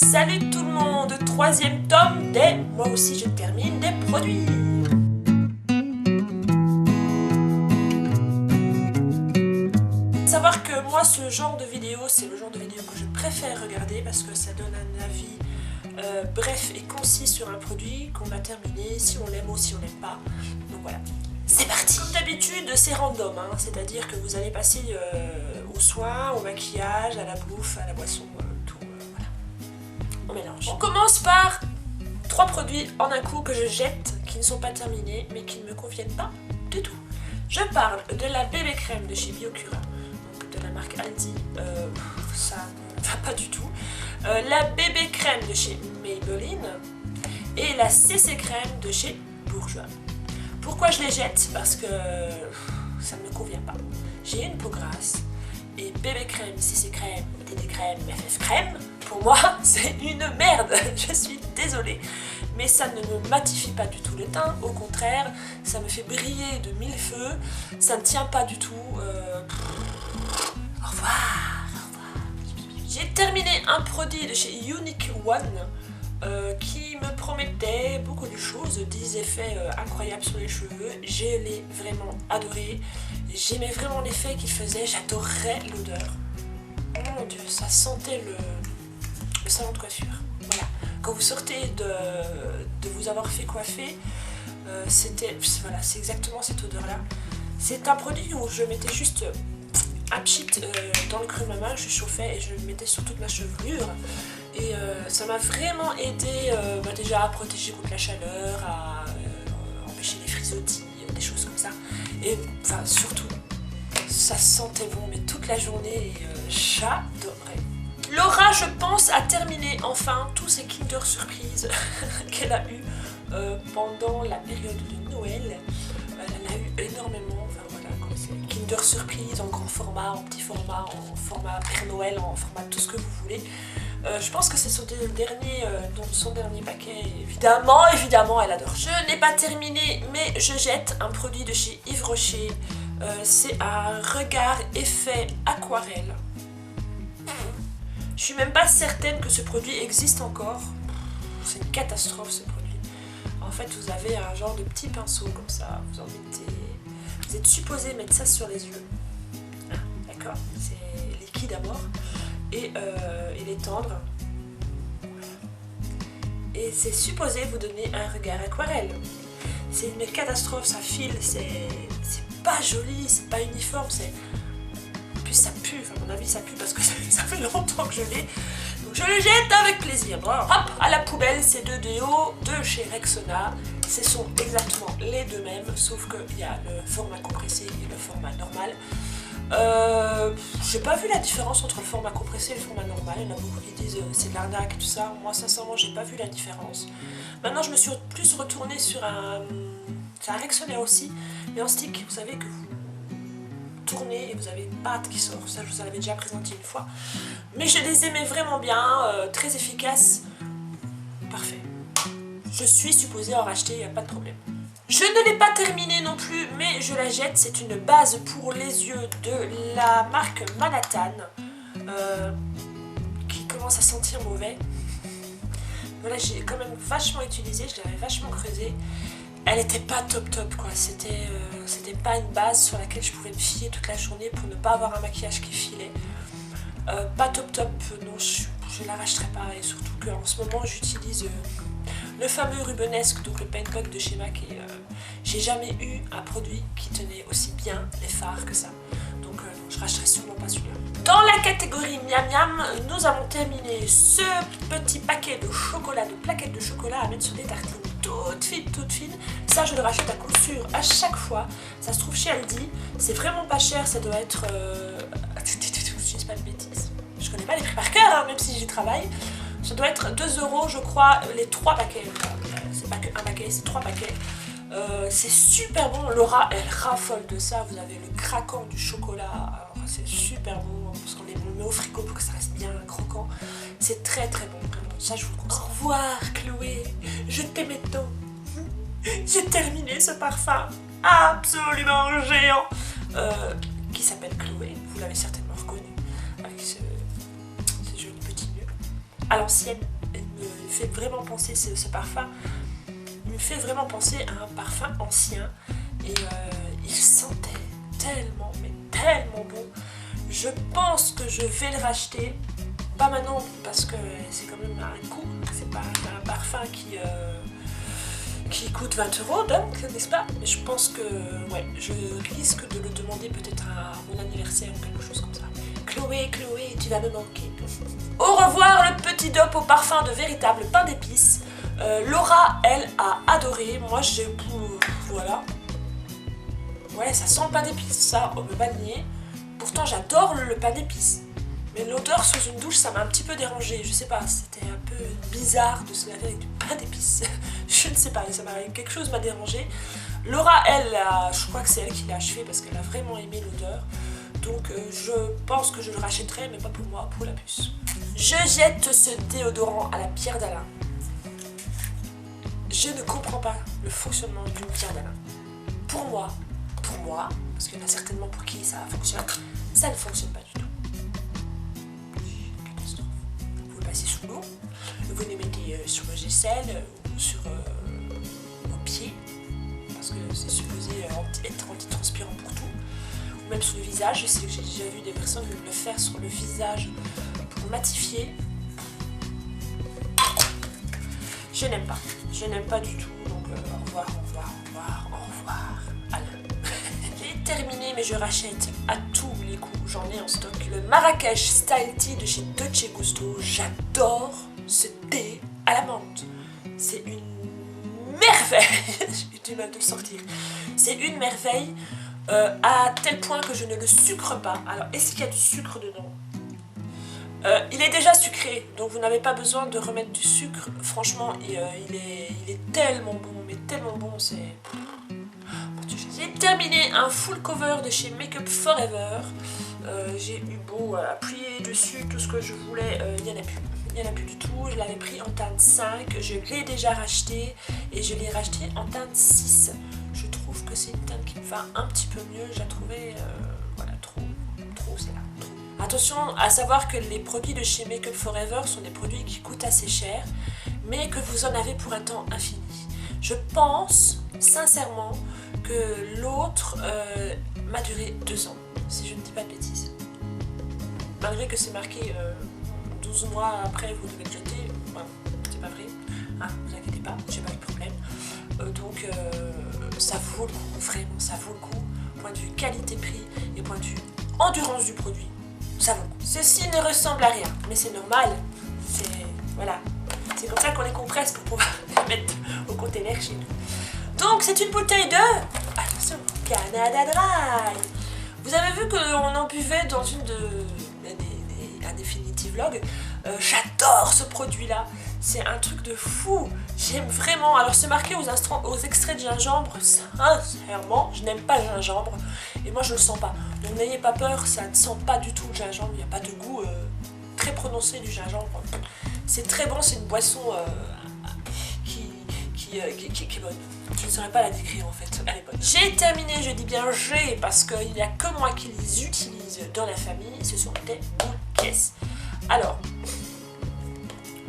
Salut tout le monde, troisième tome des Moi aussi je termine des produits. Savoir que moi ce genre de vidéo, c'est le genre de vidéo que je préfère regarder parce que ça donne un avis bref et concis sur un produit qu'on a terminé, si on l'aime ou si on l'aime pas. Donc voilà, c'est parti. Comme d'habitude c'est random, hein, c'est-à-dire que vous allez passer aux soins, au maquillage, à la bouffe, à la boisson, tout, voilà. On mélange. On commence par 3 produits en un coup que je jette, qui ne sont pas terminés mais qui ne me conviennent pas du tout. Je parle de la bébé crème de chez Biocura, donc de la marque Aldi, ça ne va pas du tout. La bébé crème de chez Maybelline et la CC crème de chez Bourjois. Pourquoi je les jette? Parce que ça ne me convient pas. J'ai une peau grasse et bébé crème, CC crème, DD crème, FF crème, pour moi c'est une merde, je suis désolée. Mais ça ne me matifie pas du tout le teint, au contraire, ça me fait briller de mille feux, ça ne tient pas du tout. Au revoir. J'ai terminé un produit de chez Unique One qui me promettait beaucoup de choses, des effets incroyables sur les cheveux. Je l'ai vraiment adoré, j'aimais vraiment l'effet qu'il faisait, j'adorais l'odeur. Oh mon dieu, ça sentait le salon de coiffure. Voilà. Quand vous sortez de vous avoir fait coiffer, voilà, c'est exactement cette odeur-là. C'est un produit où je mettais juste un pchit dans le creux de ma main, je chauffais et je le mettais sur toute ma chevelure. Et ça m'a vraiment aidé déjà à protéger contre la chaleur, à empêcher les frisottis, des choses comme ça. Et enfin surtout, ça sentait bon mais toute la journée et j'adorais. Laura, je pense, a terminé enfin tous ces Kinder Surprise qu'elle a eu pendant la période de Noël. Elle en a eu énormément, enfin voilà, Kinder Surprise en grand format, en petit format, en format Père Noël, en format tout ce que vous voulez. Je pense que c'est son dernier paquet, évidemment elle adore. Je n'ai pas terminé mais je jette un produit de chez Yves Rocher, c'est un regard effet aquarelle. Je suis même pas certaine que ce produit existe encore, c'est une catastrophe ce produit. En fait vous avez un genre de petit pinceau comme ça, vous en mettez, vous êtes supposé mettre ça sur les yeux, d'accord, c'est liquide à mort. Et il est tendre, voilà. Et c'est supposé vous donner un regard aquarelle. C'est une catastrophe, ça file, c'est pas joli, c'est pas uniforme, puis ça pue, enfin à mon avis ça pue parce que ça fait longtemps que je l'ai. Donc je le jette avec plaisir. Bon, alors, hop, à la poubelle, ces deux déos de chez Rexona. Ce sont exactement les deux mêmes, sauf qu'il y a le format compressé et le format normal. J'ai pas vu la différence entre le format compressé et le format normal. Il y en a beaucoup qui disent c'est de l'arnaque et tout ça. Moi sincèrement j'ai pas vu la différence. Maintenant je me suis plus retournée sur un Rexona aussi, mais en stick, vous savez que vous tournez et vous avez une pâte qui sort. Ça je vous en avais déjà présenté une fois. Mais je les aimais vraiment bien, très efficaces. Parfait. Je suis supposée en racheter, il n'y a pas de problème. Je ne l'ai pas terminée non plus, mais je la jette. C'est une base pour les yeux de la marque Manhattan, qui commence à sentir mauvais. Voilà, j'ai quand même vachement utilisé, je l'avais vachement creusé. Elle était pas top quoi, c'était pas une base sur laquelle je pouvais me fier toute la journée pour ne pas avoir un maquillage qui filait. Pas top, non, je la rachèterai pas, et surtout qu'en ce moment j'utilise le fameux Rubenesque, donc le Paint de chez MAC, et j'ai jamais eu un produit qui tenait aussi bien les fards que ça. Donc je rachèterai sûrement pas celui-là. Dans la catégorie miam miam, nous avons terminé ce petit paquet de chocolat, de plaquettes de chocolat à mettre sur des tartines toutes fines. Ça je le rachète à coup sûr à chaque fois. Ça se trouve chez Aldi, c'est vraiment pas cher, ça doit être... je dis pas de bêtises. Je connais pas les prix par cœur, hein, même si j'y travaille. Ça doit être 2 € je crois, les 3 paquets. C'est pas que un paquet, c'est 3 paquets. C'est super bon, Laura elle raffole de ça, vous avez le craquant du chocolat, c'est super bon, parce qu'on le met au frigo pour que ça reste bien croquant. C'est très bon, vraiment, ça je vous le conseille. Au revoir Chloé, je t'aimais tant. J'ai terminé ce parfum absolument géant, qui s'appelle Chloé, vous l'avez certainement reconnu, avec ce joli petit nœud à l'ancienne. me fait vraiment penser, ce parfum, il me fait vraiment penser à un parfum ancien. Et il sentait tellement, mais tellement bon. Je pense que je vais le racheter. Pas maintenant, parce que c'est quand même un coût. C'est pas un parfum qui coûte 20 €, donc, n'est-ce pas? Mais je pense que, ouais, je risque de le demander peut-être à mon anniversaire ou quelque chose comme ça. Chloé, tu vas me manquer. Au revoir le petit dope au parfum de véritable pain d'épices. Laura, elle, a adoré. Moi, j'ai... Voilà. Ouais, ça sent le pain d'épices, ça, au vanillé. Pourtant, j'adore le pain d'épices. Mais l'odeur sous une douche, ça m'a un petit peu dérangée. Je sais pas, c'était un peu bizarre de se laver avec du pain d'épices. Je ne sais pas, quelque chose m'a dérangée. Laura, elle, je crois que c'est elle qui l'a achevé parce qu'elle a vraiment aimé l'odeur. Donc, je pense que je le rachèterai, mais pas pour moi, pour la puce. Je jette ce déodorant à la pierre d'Alain. Je ne comprends pas le fonctionnement d'une pierre d'Alain. Pour moi, parce qu'il y en a certainement pour qui ça fonctionne, ça ne fonctionne pas du tout. Catastrophe. Vous le passez sous l'eau, vous les mettez sur vos aisselles ou sur vos pieds, parce que c'est supposé être antitranspirant pour tout, ou même sur le visage. Je sais que j'ai déjà vu des personnes le faire sur le visage pour matifier. Je n'aime pas du tout, donc au revoir. Terminé, mais je rachète à tous les coups, j'en ai en stock le Marrakech Style Tea de chez Dolce Gusto. J'adore ce thé à la menthe, c'est une merveille. J'ai du mal de le sortir, c'est une merveille à tel point que je ne le sucre pas. Alors est-ce qu'il y a du sucre dedans? Il est déjà sucré, donc vous n'avez pas besoin de remettre du sucre. Franchement, il est tellement bon, mais tellement bon, c'est... J'ai terminé un full cover de chez Make Up Forever. J'ai eu beau appuyer dessus tout ce que je voulais, il n'y en a plus du tout. Je l'avais pris en teinte 5, je l'ai déjà racheté et je l'ai racheté en teinte 6. Je trouve que c'est une teinte qui me va un petit peu mieux. Je la trouvais, voilà, trop, c'est là. Trop. Attention à savoir que les produits de chez Make Up Forever sont des produits qui coûtent assez cher, mais que vous en avez pour un temps infini. Je pense sincèrement que l'autre m'a duré 2 ans, si je ne dis pas de bêtises. Malgré que c'est marqué 12 mois après vous devez le jeter, voilà, c'est pas vrai, hein, vous inquiétez pas, j'ai pas eu de problème. Donc ça vaut le coup, vraiment ça vaut le coup, point de vue qualité-prix et point de vue endurance du produit, ça vaut le coup. Ceci ne ressemble à rien, mais c'est normal, voilà, c'est comme ça qu'on les compresse pour pouvoir les mettre au container chez nous. Donc c'est une bouteille de... Attention, Canada Dry. Vous avez vu qu'on en buvait dans une un Infinity Vlog. J'adore ce produit-là. C'est un truc de fou. J'aime vraiment. Alors c'est marqué aux extraits de gingembre. Sincèrement, je n'aime pas le gingembre. Et moi je le sens pas. Donc n'ayez pas peur, ça ne sent pas du tout le gingembre. Il n'y a pas de goût très prononcé du gingembre. C'est très bon, c'est une boisson... qui est bonne. Je ne saurais pas la décrire en fait, elle est bonne. J'ai terminé, je dis bien j'ai, parce qu'il n'y a que moi qui les utilise dans la famille, ce sont des boules caisses. Alors,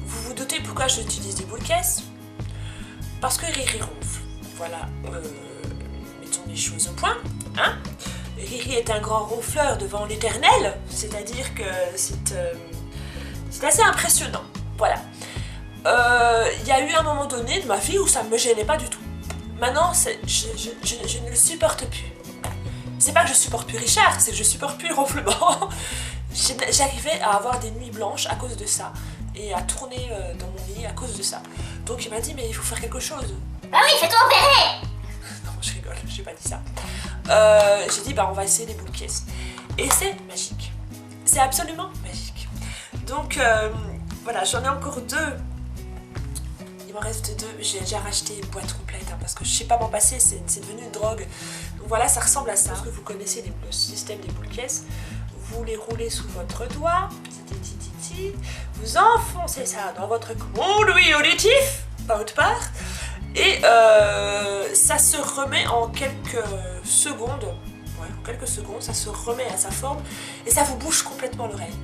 vous vous doutez pourquoi j'utilise des boules caisses? Parce que Riri ronfle. Voilà, mettons les choses au point, hein. Riri est un grand ronfleur devant l'éternel, c'est-à-dire que c'est assez impressionnant, voilà. Il y a eu un moment donné de ma vie où ça ne me gênait pas du tout. Maintenant, je ne le supporte plus. C'est pas que je supporte plus Richard, c'est que je supporte plus le ronflement. J'arrivais à avoir des nuits blanches à cause de ça et à tourner dans mon lit à cause de ça. Donc il m'a dit mais il faut faire quelque chose. Bah oui, fais-toi opérer. Non, je rigole, j'ai pas dit ça. J'ai dit bah on va essayer les boules caisses. Et c'est magique. C'est absolument magique. Donc voilà, j'en ai encore 2. Il m'en reste 2, j'ai déjà racheté une boîte complète hein, parce que je sais pas m'en passer, c'est devenu une drogue. Donc voilà, ça ressemble à ça. Parce que vous connaissez le système des boules caisses. Vous les roulez sous votre doigt, vous enfoncez ça dans votre conduit auditif, pas autre part, et ça se remet en quelques secondes. Ouais, en quelques secondes, ça se remet à sa forme et ça vous bouche complètement l'oreille.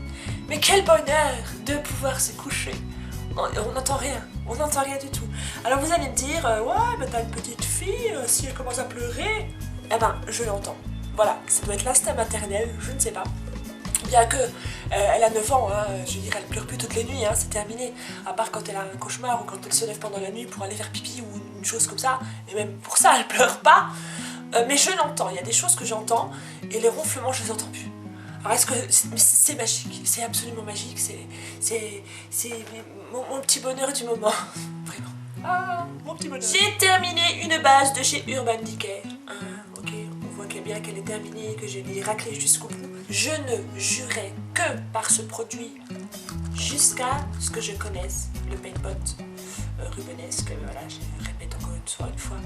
Mais quel bonheur de pouvoir se coucher on n'entend rien, on n'entend rien du tout. Alors vous allez me dire, ouais, mais t'as une petite fille, si elle commence à pleurer, eh ben, je l'entends. Voilà, ça doit être l'instinct maternel, je ne sais pas. Bien que elle a 9 ans, hein, je veux dire, elle pleure plus toutes les nuits, hein, c'est terminé. À part quand elle a un cauchemar ou quand elle se lève pendant la nuit pour aller faire pipi ou une chose comme ça. Et même pour ça, elle pleure pas. Mais je l'entends, il y a des choses que j'entends et les ronflements, je les entends plus. Alors est-ce que c'est magique, c'est absolument magique, c'est mon petit bonheur du moment, vraiment. Ah, mon petit bonheur. J'ai terminé une base de chez Urban Decay. Ok, on voit bien qu'elle est terminée, que je l'ai raclée jusqu'au bout. Je ne jurerai que par ce produit jusqu'à ce que je connaisse le paint pot rubenesque. Voilà, je répète encore une fois.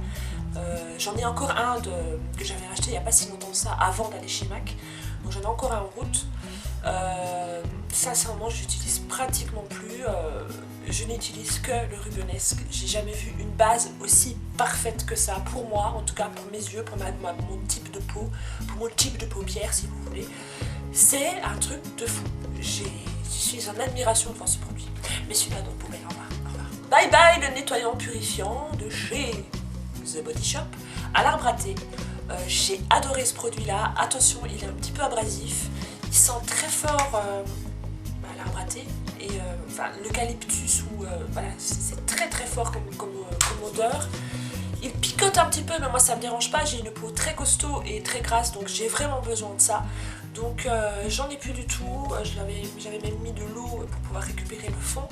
J'en ai encore un que j'avais acheté il n'y a pas si longtemps que ça, avant d'aller chez MAC. Donc j'en ai encore un en route. Sincèrement, je n'utilise pratiquement plus. Je n'utilise que le rubenesque. J'ai jamais vu une base aussi parfaite que ça, pour moi, en tout cas pour mes yeux, pour mon type de peau, pour mon type de paupières si vous voulez. C'est un truc de fou. Je suis en admiration devant ce produit. Mais celui-là, donc, poubelle, au revoir. Bye bye le nettoyant purifiant de chez The Body Shop à l'arbre à thé. J'ai adoré ce produit-là. Attention, il est un petit peu abrasif. Il sent très fort l'arbre à thé et l'eucalyptus ou voilà, c'est très très fort comme odeur. Il picote un petit peu, mais moi ça me dérange pas. J'ai une peau très costaud et très grasse, donc j'ai vraiment besoin de ça. Donc j'en ai plus du tout. J'avais même mis de l'eau pour pouvoir récupérer le fond.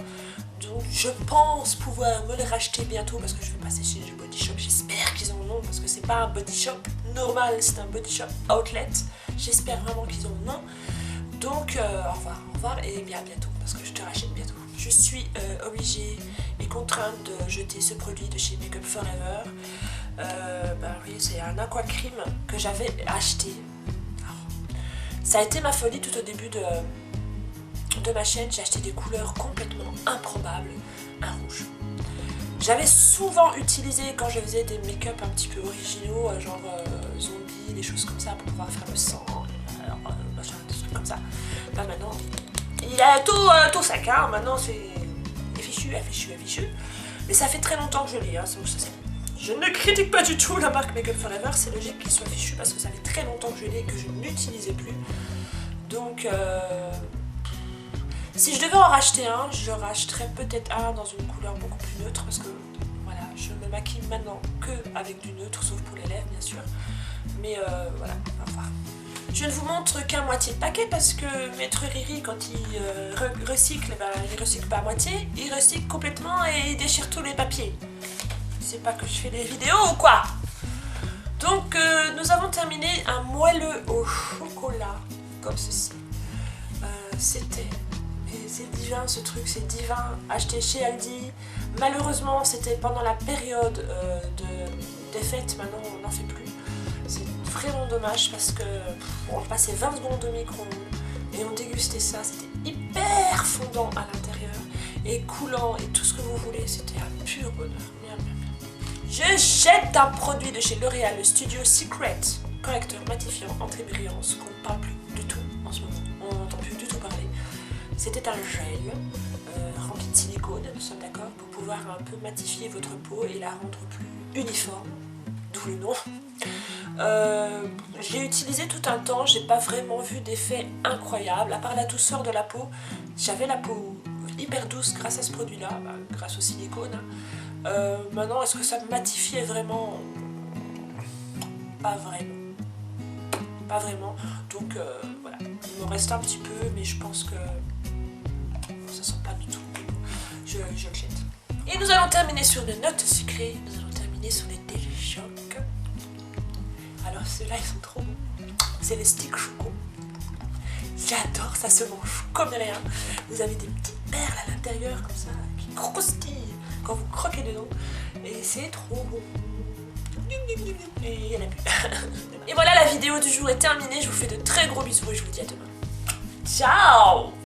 Donc je pense pouvoir me le racheter bientôt parce que je vais passer chez le Body Shop. J'espère qu'ils en ont parce que c'est pas un Body Shop normal, c'est un Body Shop Outlet. J'espère vraiment qu'ils en ont. Donc au revoir et bien à bientôt parce que je te rachète bientôt. Je suis obligée et contrainte de jeter ce produit de chez Make Up For Ever. Oui, c'est un aqua cream que j'avais acheté. Alors, ça a été ma folie tout au début de ma chaîne. J'ai acheté des couleurs complètement improbables. Un rouge. J'avais souvent utilisé quand je faisais des make-up un petit peu originaux, genre zombies, des choses comme ça pour pouvoir faire le sang, machin, des trucs comme ça. Là maintenant, il a tout sac, hein. Maintenant c'est affichu. Mais ça fait très longtemps que je l'ai, hein. Je ne critique pas du tout la marque Make Up For Ever, c'est logique qu'il soit fichu parce que ça fait très longtemps que je l'ai et que je ne l'utilisais plus. Donc si je devais en racheter un, je rachèterais peut-être un dans une couleur beaucoup plus neutre parce que voilà, je me maquille maintenant que avec du neutre, sauf pour les lèvres bien sûr. Mais voilà, au revoir. Je ne vous montre qu'à moitié de paquet parce que Maître Riri, quand il recycle, il recycle pas à moitié, il recycle complètement et il déchire tous les papiers. C'est pas que je fais des vidéos ou quoi? Donc nous avons terminé un moelleux au chocolat comme ceci. C'est divin ce truc, c'est divin, acheté chez Aldi. Malheureusement c'était pendant la période des fêtes, maintenant on n'en fait plus. C'est vraiment dommage parce que on passait 20 secondes au micro-ondes et on dégustait ça, c'était hyper fondant à l'intérieur et coulant et tout ce que vous voulez, c'était un pur bonheur. Je jette un produit de chez L'Oréal, le Studio Secret, correcteur matifiant anti-brillance qu'on ne parle plus du tout en ce moment, on n'entend plus du tout parler. C'était un gel rempli de silicone, nous sommes d'accord, pour pouvoir un peu matifier votre peau et la rendre plus uniforme, d'où le nom. J'ai utilisé tout un temps, j'ai pas vraiment vu d'effet incroyable, à part la douceur de la peau. J'avais la peau hyper douce grâce à ce produit-là, grâce au silicone. Maintenant, est-ce que ça me matifiait vraiment? Pas vraiment. Pas vraiment. Donc voilà, il me reste un petit peu, mais je pense que ça sent pas du tout. Je le jette. Et nous allons terminer sur une note sucrée. Nous allons terminer sur les Deli-Choc. Alors ceux-là, ils sont trop bons. C'est les sticks choco. J'adore, ça se mange comme rien. Vous avez des petites perles à l'intérieur comme ça, qui croustillent quand vous croquez dedans. Et c'est trop bon. Et il y en a plus. Et voilà, la vidéo du jour est terminée. Je vous fais de très gros bisous et je vous dis à demain. Ciao!